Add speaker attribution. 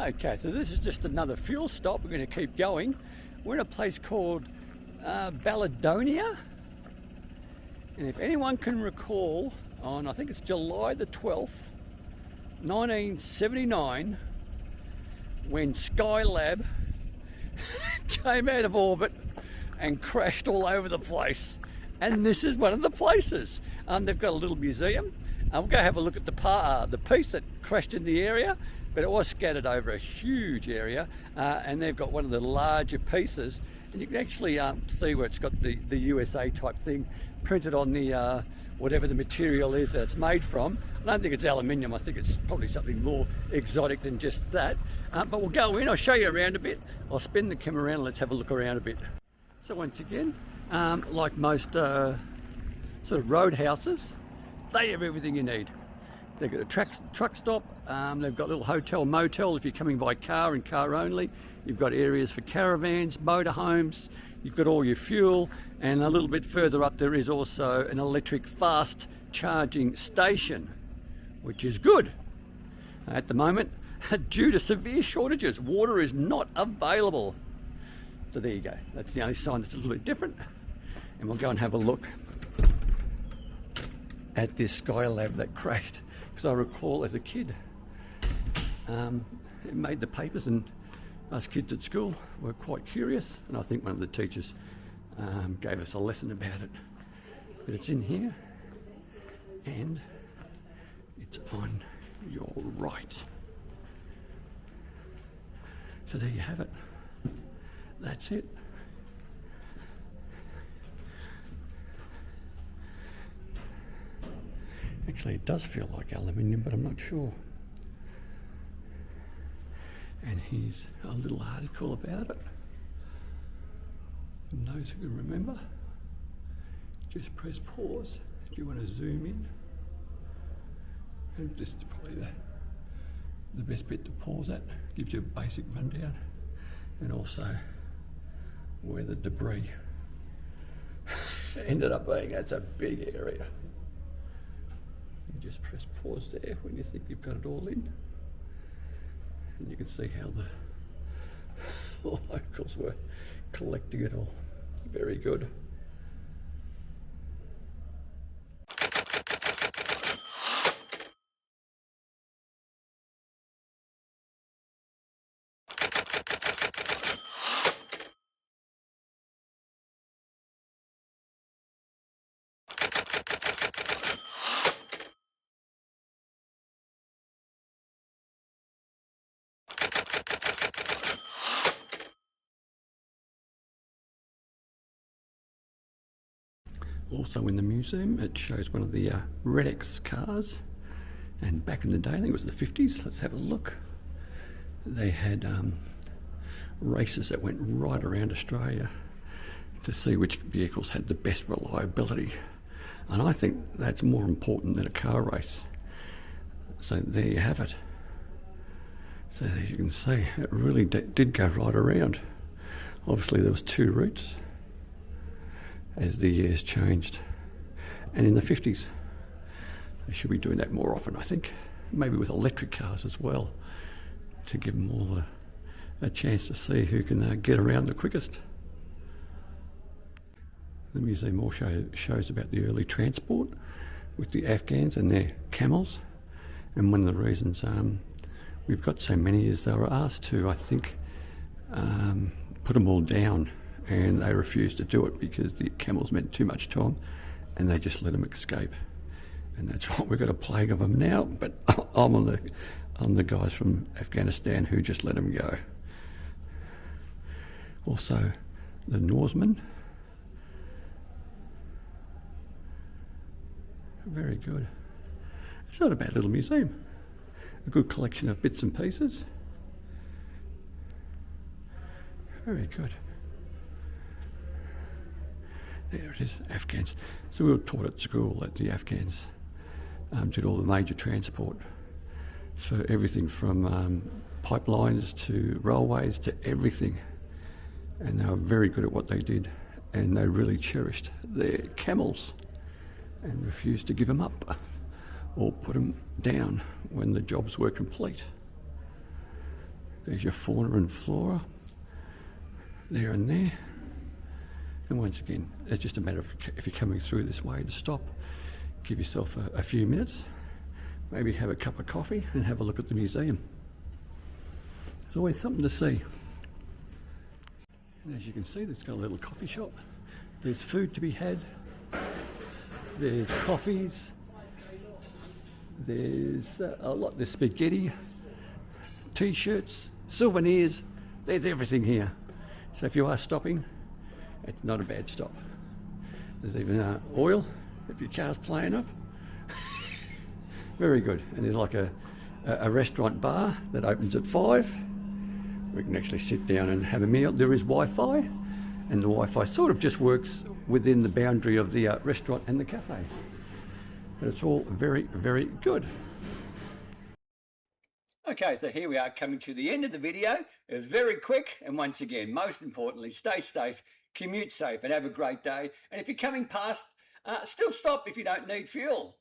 Speaker 1: Okay, so this is just another fuel stop. We're going to keep going. We're in a place called Balladonia. And if anyone can recall, on I think it's July the 12th, 1979, when Skylab came out of orbit and crashed all over the place. And this is one of the places. They've got a little museum. We'll go have a look at the piece that crashed in the area, but it was scattered over a huge area, and they've got one of the larger pieces, and you can actually see where it's got the USA type thing printed on the whatever the material is that it's made from. I don't think it's aluminium. I think it's probably something more exotic than just that. But we'll go in. I'll show you around a bit. I'll spin the camera around and let's have a look around a bit. So once again, like most sort of roadhouses, they have everything you need. They've got a truck stop, they've got a little hotel, motel if you're coming by car and car only. You've got areas for caravans, motorhomes, you've got all your fuel, and a little bit further up there is also an electric fast charging station, which is good. At the moment, due to severe shortages, water is not available. So there you go, that's the only sign that's a little bit different. And we'll go and have a look at this Skylab that crashed, because I recall as a kid it made the papers and us kids at school were quite curious, and I think one of the teachers gave us a lesson about it. But it's in here and it's on your right. So there you have it. That's it. Actually, it does feel like aluminium, but I'm not sure. And here's a little article about it. And those who can remember, just press pause if you want to zoom in. And this is probably the best bit to pause at. Gives you a basic rundown, and also where the debris ended up being. That's a big area. You just press pause there when you think you've got it all in, and you can see how the locals were collecting it all. Very good. Also in the museum, it shows one of the RedeX cars, and back in the day, I think it was the 50s, let's have a look. They had races that went right around Australia to see which vehicles had the best reliability, and I think that's more important than a car race. So there you have it. So as you can see, it really did go right around. Obviously there was two routes as the years changed, and in the 50s they should be doing that more often, I think, maybe with electric cars as well, to give them all a chance to see who can get around the quickest. The museum also shows about the early transport with the Afghans and their camels, and one of the reasons we've got so many is they were asked to, I think, put them all down, and they refused to do it because the camels meant too much to them, and they just let them escape. And that's why we've got a plague of them now, but I'm on the guys from Afghanistan who just let them go. Also, the Norsemen. Very good. It's not a bad little museum. A good collection of bits and pieces. Very good. There it is, Afghans. So we were taught at school that the Afghans did all the major transport for everything from pipelines to railways to everything. And they were very good at what they did, and they really cherished their camels and refused to give them up or put them down when the jobs were complete. There's your fauna and flora there and there. And once again, it's just a matter of if you're coming through this way to stop, give yourself a few minutes, maybe have a cup of coffee and have a look at the museum. There's always something to see. And as you can see, there's got a little coffee shop. There's food to be had. There's coffees. There's a lot. There's spaghetti, t-shirts, souvenirs. There's everything here. So if you are stopping, it's not a bad stop. There's even oil if your car's playing up. Very good. And there's like a restaurant bar that opens at 5. We can actually sit down and have a meal. There is Wi-Fi, and the Wi-Fi sort of just works within the boundary of the restaurant and the cafe. But it's all very, very good. Okay, so here we are coming to the end of the video. It was very quick, and once again, most importantly, stay safe, commute safe, and have a great day. And if you're coming past, still stop if you don't need fuel.